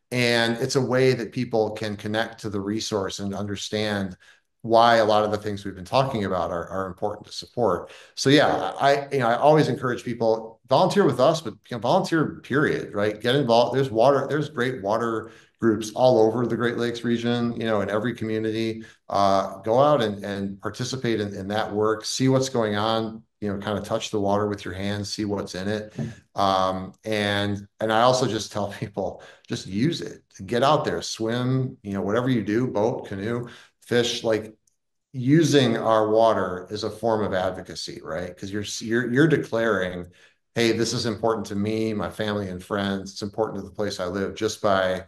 And it's a way that people can connect to the resource and understand why a lot of the things we've been talking about are important to support. So yeah, I always encourage people volunteer with us, but volunteer period, right? Get involved. There's great water groups all over the Great Lakes region, in every community. Go out and participate in that work, see what's going on, kind of touch the water with your hands, see what's in it. And I also just tell people, just use it. Get out there, swim, whatever you do, boat, canoe, fish, like using our water is a form of advocacy, right? Because you're declaring, hey, this is important to me, my family and friends. It's important to the place I live just by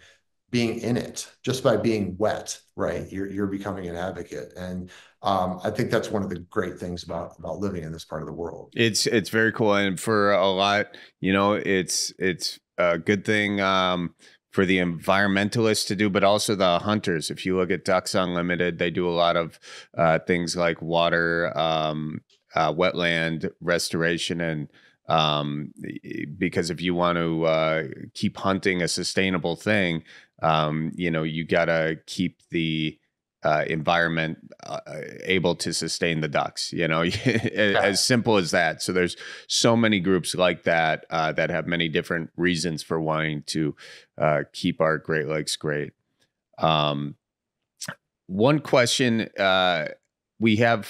being in it, just by being wet, right? You're becoming an advocate. And I think that's one of the great things about living in this part of the world. It's very cool, and for a lot, it's a good thing for the environmentalists to do, but also the hunters. If you look at Ducks Unlimited, they do a lot of things like water, wetland restoration, and because if you want to keep hunting a sustainable thing, you gotta keep the environment able to sustain the ducks, as simple as that. So there's so many groups like that that have many different reasons for wanting to keep our Great Lakes great. One question we have,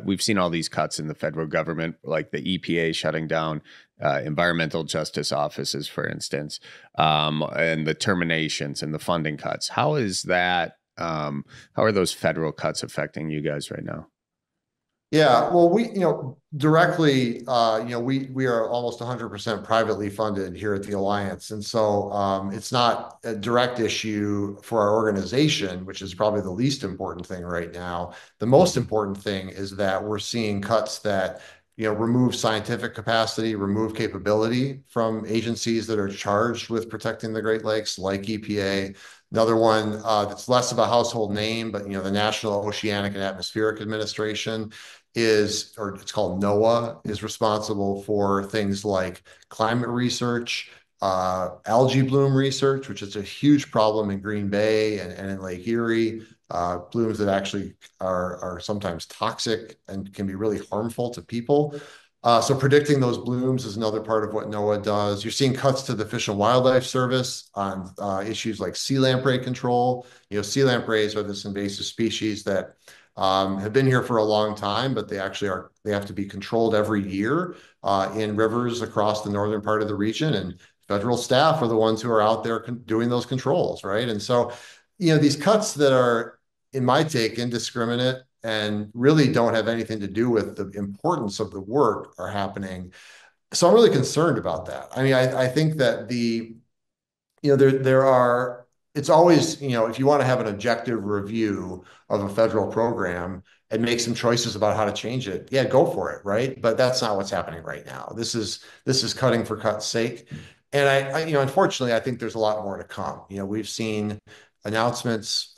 we've seen all these cuts in the federal government, like the EPA shutting down environmental justice offices, for instance, and the terminations and the funding cuts. How is that? How are those federal cuts affecting you guys right now? Yeah, well, directly, we are almost 100% privately funded here at the Alliance, and so it's not a direct issue for our organization, which is probably the least important thing right now. The most important thing is that we're seeing cuts that, remove scientific capacity, remove capability from agencies that are charged with protecting the Great Lakes, like EPA. Another one that's less of a household name, but the National Oceanic and Atmospheric Administration or it's called NOAA, is responsible for things like climate research, algae bloom research, which is a huge problem in Green Bay and in Lake Erie. Blooms that actually are sometimes toxic and can be really harmful to people. So predicting those blooms is another part of what NOAA does. You're seeing cuts to the Fish and Wildlife Service on issues like sea lamprey control. Sea lampreys are this invasive species that have been here for a long time, but they have to be controlled every year in rivers across the northern part of the region. And federal staff are the ones who are out there doing those controls, right? And so, these cuts that are, in my take, indiscriminate and really don't have anything to do with the importance of the work are happening. So I'm really concerned about that. I mean, I think that there are, it's always, if you want to have an objective review of a federal program and make some choices about how to change it, yeah, go for it, right? But that's not what's happening right now. This is cutting for cut's sake. And unfortunately, I think there's a lot more to come. We've seen announcements,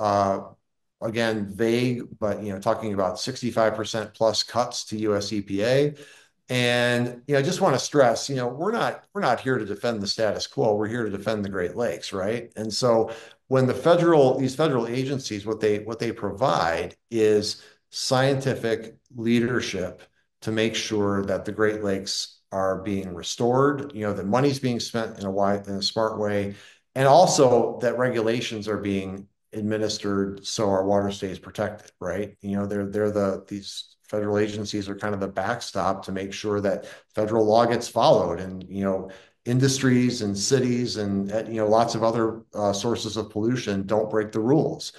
again, vague, but talking about 65% plus cuts to US EPA. And I just want to stress, we're not here to defend the status quo. We're here to defend the Great Lakes, right? And so when these federal agencies, what they provide is scientific leadership to make sure that the Great Lakes are being restored, that money's being spent in a smart way, and also that regulations are being administered so our water stays protected, right? These federal agencies are kind of the backstop to make sure that federal law gets followed, and industries and cities and lots of other sources of pollution don't break the rules.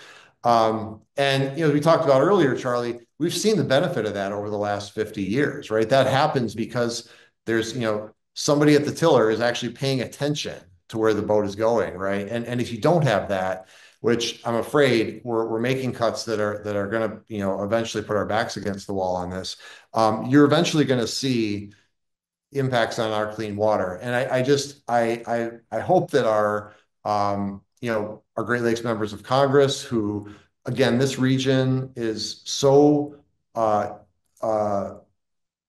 And as we talked about earlier, Charlie, we've seen the benefit of that over the last 50 years, right? That happens because there's somebody at the tiller is actually paying attention to where the boat is going, right? And if you don't have that, which I'm afraid we're making cuts that are going to eventually put our backs against the wall on this. You're eventually going to see impacts on our clean water, and I hope that our Great Lakes members of Congress, who, again, this region is so uh, uh,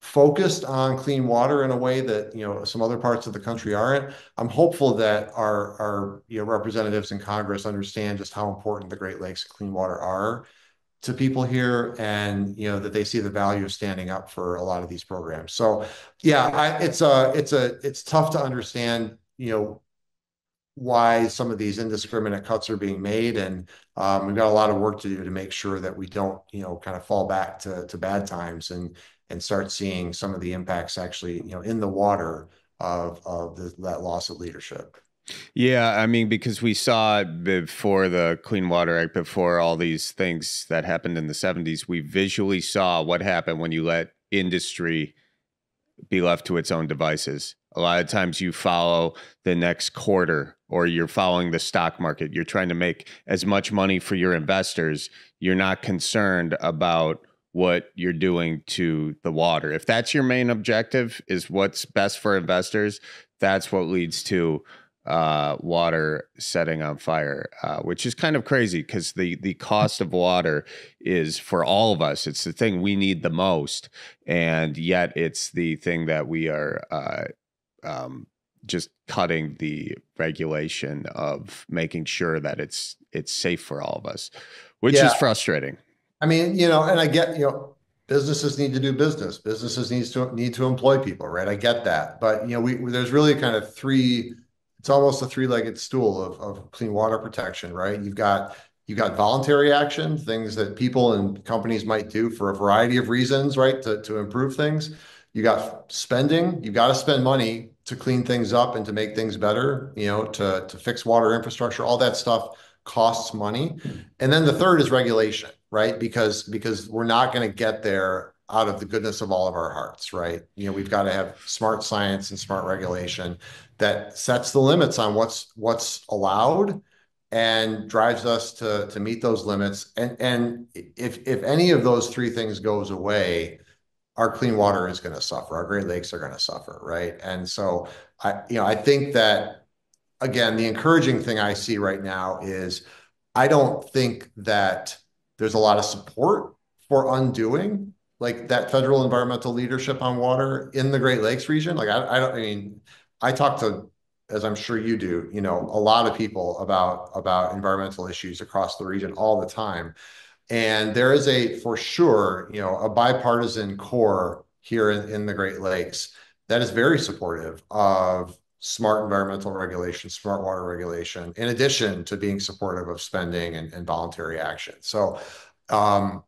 focused on clean water in a way that some other parts of the country aren't. I'm hopeful that our representatives in Congress understand just how important the Great Lakes and clean water are to people here, and that they see the value of standing up for a lot of these programs. So yeah, it's tough to understand why some of these indiscriminate cuts are being made. And we've got a lot of work to do to make sure that we don't, kind of fall back to bad times and start seeing some of the impacts actually, in the water of that loss of leadership. Yeah, I mean, because we saw it before the Clean Water Act, before all these things that happened in the 70s, we visually saw what happened when you let industry be left to its own devices. A lot of times you follow the next quarter or you're following the stock market. You're trying to make as much money for your investors. You're not concerned about what you're doing to the water. If that's your main objective, is what's best for investors, that's what leads to water setting on fire, which is kind of crazy because the cost of water is for all of us. It's the thing we need the most, and yet it's the thing that we are just cutting the regulation of making sure that it's safe for all of us, which is Yeah, frustrating. I mean, and I get, businesses need to do business. Businesses need to employ people, right? I get that. But, there's really kind of it's almost a three-legged stool of clean water protection, right? You've got voluntary action, things that people and companies might do for a variety of reasons, right? To improve things. You got spending. You've got to spend money to clean things up and to make things better, to fix water infrastructure. All that stuff costs money. And then the third is regulation, right? Because we're not going to get there out of the goodness of all of our hearts, right? We've got to have smart science and smart regulation that sets the limits on what's allowed and drives us to meet those limits. And if any of those three things goes away, our clean water is going to suffer. Our Great Lakes are going to suffer, right? And so I think that again, the encouraging thing I see right now is I don't think that there's a lot of support for undoing like that federal environmental leadership on water in the Great Lakes region. Like I mean, I talk to, as I'm sure you do, a lot of people about environmental issues across the region all the time. And there is for sure, a bipartisan core here in the Great Lakes that is very supportive of smart environmental regulation, smart water regulation, in addition to being supportive of spending and voluntary action. So um,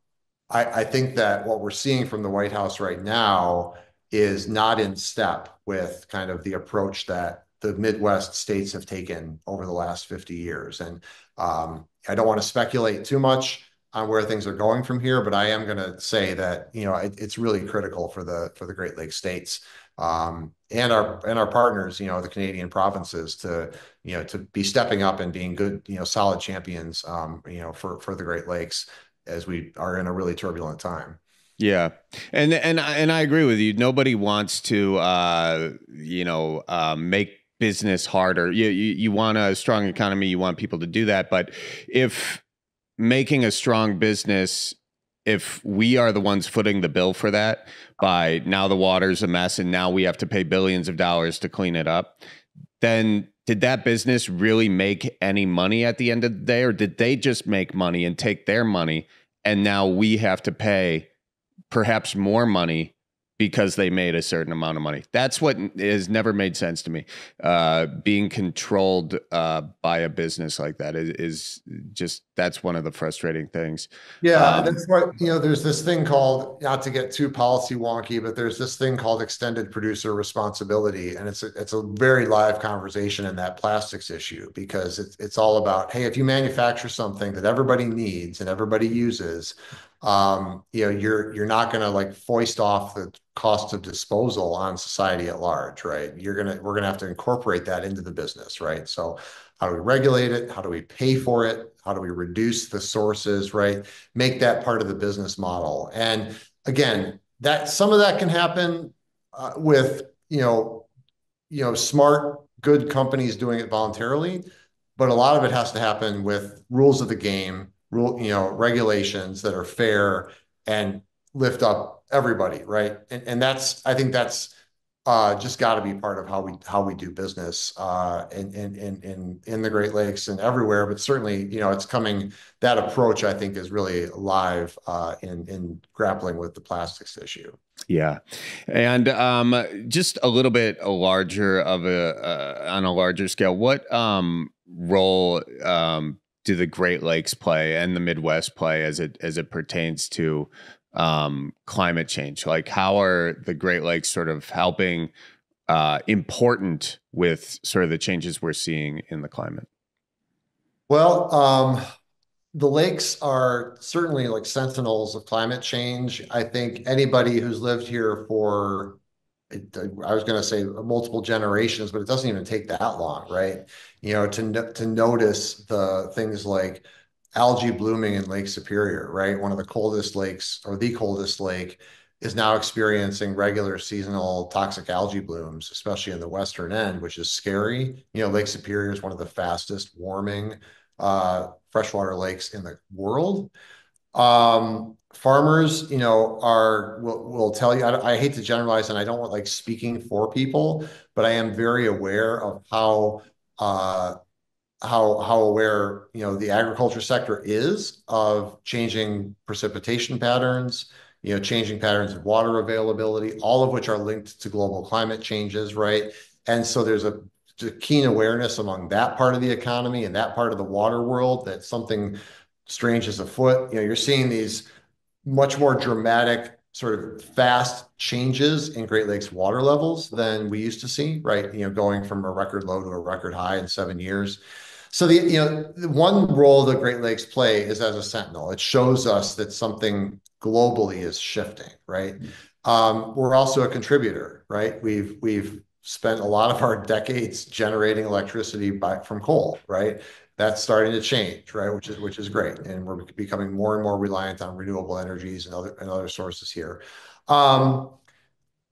I think that what we're seeing from the White House right now is not in step with kind of the approach that the Midwest states have taken over the last 50 years. And I don't want to speculate too much on where things are going from here, but I am going to say that it's really critical for the Great Lakes states and our partners, the Canadian provinces to be stepping up and being good, solid champions, for the Great Lakes as we are in a really turbulent time. Yeah. And I agree with you. Nobody wants to make business harder. You want a strong economy, you want people to do that, but if making a strong business, if we are the ones footing the bill for that, by now the water's a mess and now we have to pay billions of dollars to clean it up, then did that business really make any money at the end of the day, or did they just make money and take their money and now we have to pay perhaps more money because they made a certain amount of money? That's what has never made sense to me. Being controlled by a business like that is just, that's one of the frustrating things. Yeah, that's what, there's this thing called, not to get too policy wonky, but there's this thing called extended producer responsibility. And it's a very live conversation in that plastics issue, because it's all about, hey, if you manufacture something that everybody needs and everybody uses, you're not going to like foist off the cost of disposal on society at large, right? We're going to have to incorporate that into the business, right? So how do we regulate it? How do we pay for it? How do we reduce the sources, right? Make that part of the business model. And again, that some of that can happen with, smart, good companies doing it voluntarily, but a lot of it has to happen with rules of the game, regulations that are fair and lift up everybody, right? And I think that's just got to be part of how we do business in the Great Lakes and everywhere. But certainly, it's coming. That approach, I think, is really alive in grappling with the plastics issue. Yeah. And just a little bit larger of on a larger scale, what role do the Great Lakes play and the Midwest play as it pertains to climate change? Like, how are the Great Lakes sort of helping important with sort of the changes we're seeing in the climate? Well, the lakes are certainly like sentinels of climate change. I think anybody who's lived here for, I was going to say multiple generations, but it doesn't even take that long, right? To notice the things like algae blooming in Lake Superior, right? One of the coldest lakes, or the coldest lake, is now experiencing regular seasonal toxic algae blooms, especially in the western end, which is scary. Lake Superior is one of the fastest warming freshwater lakes in the world. Farmers, will tell you, I hate to generalize and I don't want like speaking for people, but I am very aware of how aware, the agriculture sector is of changing precipitation patterns, changing patterns of water availability, all of which are linked to global climate changes, right? And so there's a keen awareness among that part of the economy and that part of the water world that something strange is afoot. You're seeing these much more dramatic, sort of fast changes in Great Lakes water levels than we used to see, right? Going from a record low to a record high in 7 years. So the one role the Great Lakes play is as a sentinel. It shows us that something globally is shifting, right? We're also a contributor, right? We've spent a lot of our decades generating electricity from coal, right? That's starting to change, right? Which is great, and we're becoming more and more reliant on renewable energies and other sources here. Um,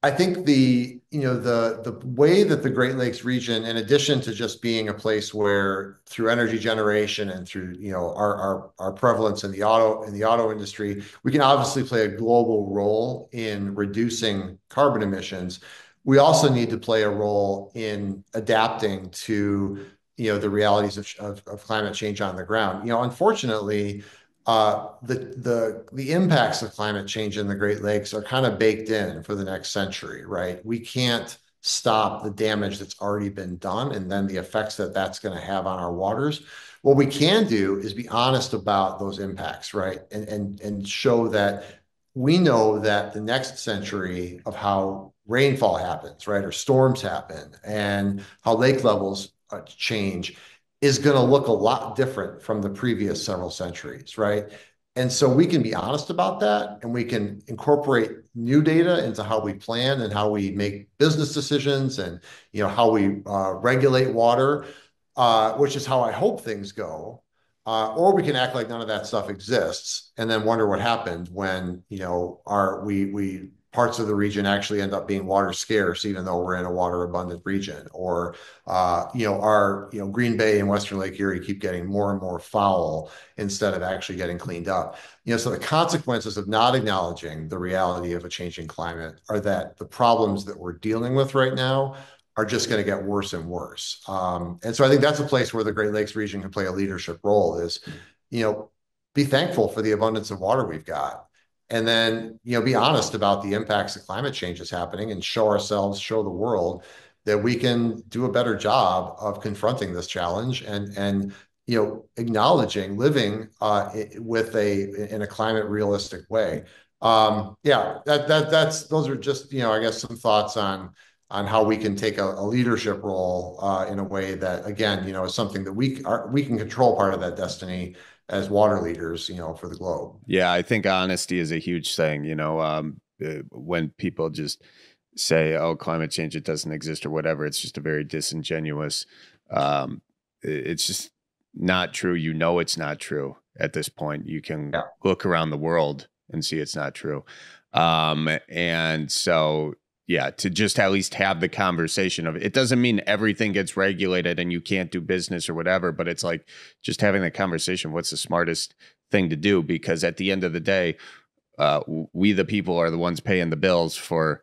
I think the way that the Great Lakes region, in addition to just being a place where through energy generation and through our prevalence in the auto industry, we can obviously play a global role in reducing carbon emissions. We also need to play a role in adapting to the realities of climate change on the ground. Unfortunately, the impacts of climate change in the Great Lakes are kind of baked in for the next century, right? We can't stop the damage that's already been done and then the effects that that's going to have on our waters. What we can do is be honest about those impacts, right? And show that we know that the next century of how rainfall happens, right, or storms happen, and how lake levels change is going to look a lot different from the previous several centuries, right? And so we can be honest about that, and we can incorporate new data into how we plan and how we make business decisions, and how we regulate water, which is how I hope things go. Or we can act like none of that stuff exists, and then wonder what happened when our we parts of the region actually end up being water scarce, even though we're in a water abundant region, or our Green Bay and Western Lake Erie keep getting more and more foul instead of actually getting cleaned up. So the consequences of not acknowledging the reality of a changing climate are that the problems that we're dealing with right now are just going to get worse and worse. And so I think that's a place where the Great Lakes region can play a leadership role, is, be thankful for the abundance of water we've got. And then, be honest about the impacts that climate change is happening, and show the world that we can do a better job of confronting this challenge, and acknowledging living in a climate realistic way. Yeah, those are just, I guess, some thoughts on how we can take a leadership role in a way that, again, is something that we can control part of that destiny as water leaders, for the globe. Yeah, I think honesty is a huge thing. When people just say, "Oh, climate change, it doesn't exist," or whatever, it's just a very disingenuous. It's just not true. It's not true at this point. You can Yeah. look around the world and see it's not true. And so, yeah, to just at least have the conversation of it doesn't mean everything gets regulated and you can't do business or whatever, but it's like just having the conversation. What's the smartest thing to do? Because at the end of the day, we, the people, are the ones paying the bills for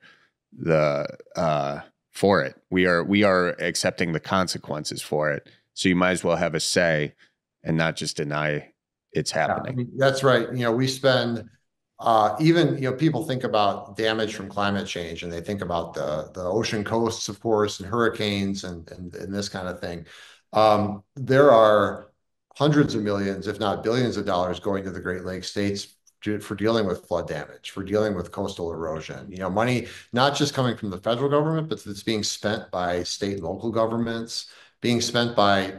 it. We are accepting the consequences for it. So you might as well have a say and not just deny it's happening. Yeah, I mean, that's right. We spend even people think about damage from climate change, and they think about the ocean coasts, of course, and hurricanes and this kind of thing. There are hundreds of millions, if not billions of dollars going to the Great Lakes states for dealing with flood damage, for dealing with coastal erosion. Money not just coming from the federal government, but that's being spent by state and local governments, being spent by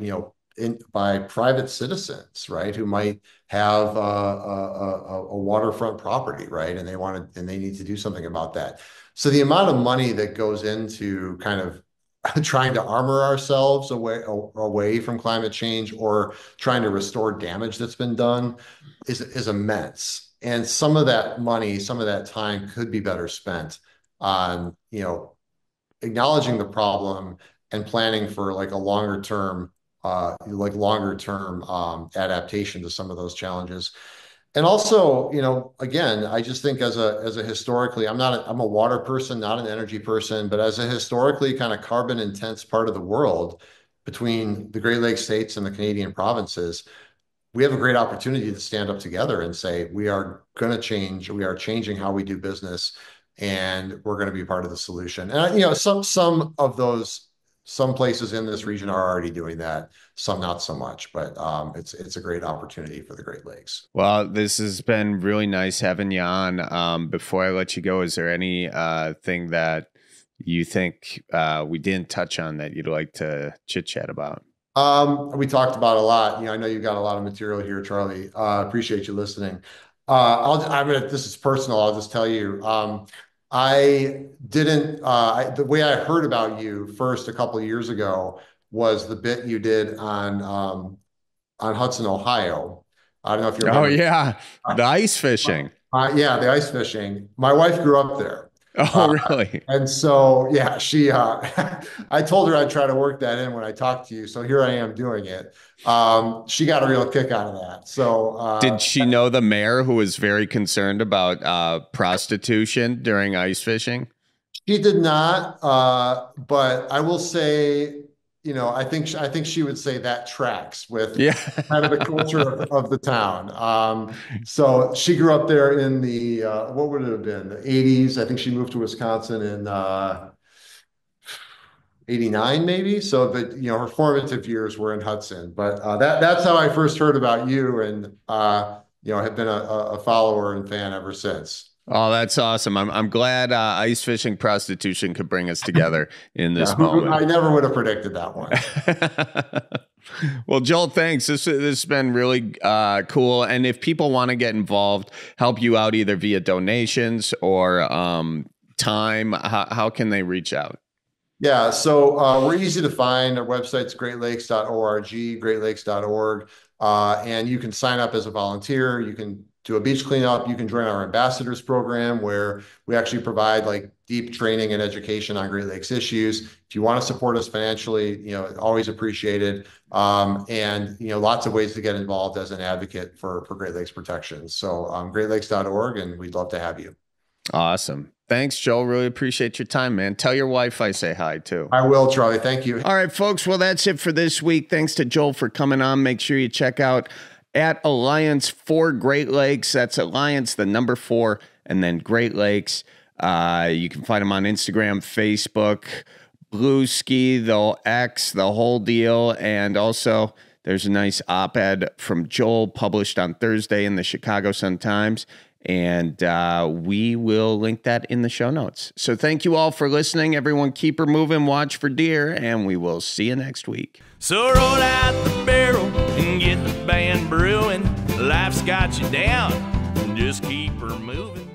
by private citizens, right, who might have a waterfront property, right, and they need to do something about that. So the amount of money that goes into kind of trying to armor ourselves away from climate change, or trying to restore damage that's been done, is immense. And some of that money, some of that time could be better spent on, acknowledging the problem and planning for like a longer term adaptation to some of those challenges. And also, again, I just think as a historically, I'm a water person, not an energy person, but as a historically kind of carbon intense part of the world, between the Great Lakes states and the Canadian provinces, we have a great opportunity to stand up together and say, we are going to change, we are changing how we do business, and we're going to be part of the solution. And some places in this region are already doing that, some not so much, but it's a great opportunity for the Great Lakes. Well, this has been really nice having you on. Before I let you go, is there any thing that you think we didn't touch on that you'd like to chit chat about? We talked about a lot. I know you've got a lot of material here, Charlie. Appreciate you listening. This is personal. I'll just tell you. I didn't, the way I heard about you first a couple of years ago was the bit you did on Hudson, Ohio. I don't know if you Oh remember. yeah, the ice fishing. Yeah, the ice fishing. My wife grew up there. Oh really? And so, yeah, I told her I'd try to work that in when I talked to you. So here I am doing it. She got a real kick out of that. So, Did she know the mayor who was very concerned about prostitution during ice fishing? she did not, but I will say, I think she would say that tracks with Yeah. kind of the culture of the town. So she grew up there in the what would it have been? The 80s. I think she moved to Wisconsin in 89 maybe. So that her formative years were in Hudson. But that's how I first heard about you, and have been a follower and fan ever since. Oh, that's awesome. I'm glad ice fishing prostitution could bring us together in this Yeah, moment. I never would have predicted that one. Well, Joel, thanks. This has been really cool. And if people want to get involved, help you out either via donations or time, how can they reach out? Yeah, so we're easy to find. Our website's greatlakes.org, greatlakes.org, and you can sign up as a volunteer. You can do a beach cleanup. You can join our ambassadors program, where we actually provide like deep training and education on Great Lakes issues. If you want to support us financially, always appreciated. And lots of ways to get involved as an advocate for Great Lakes protection. So greatlakes.org, and we'd love to have you. Awesome. Thanks, Joel. Really appreciate your time, man. Tell your wife I say hi, too. I will, Charlie. Thank you. All right, folks. Well, that's it for this week. Thanks to Joel for coming on. Make sure you check out at Alliance for Great Lakes. That's Alliance, the number 4, and then Great Lakes. You can find them on Instagram, Facebook, Blue Ski, the X, the whole deal. And also, there's a nice op-ed from Joel published on Thursday in the Chicago Sun-Times. And we will link that in the show notes. So thank you all for listening. Everyone keep her moving, watch for deer, and we will see you next week. So roll out the barrel and get the band brewing. Life's got you down, just keep her moving.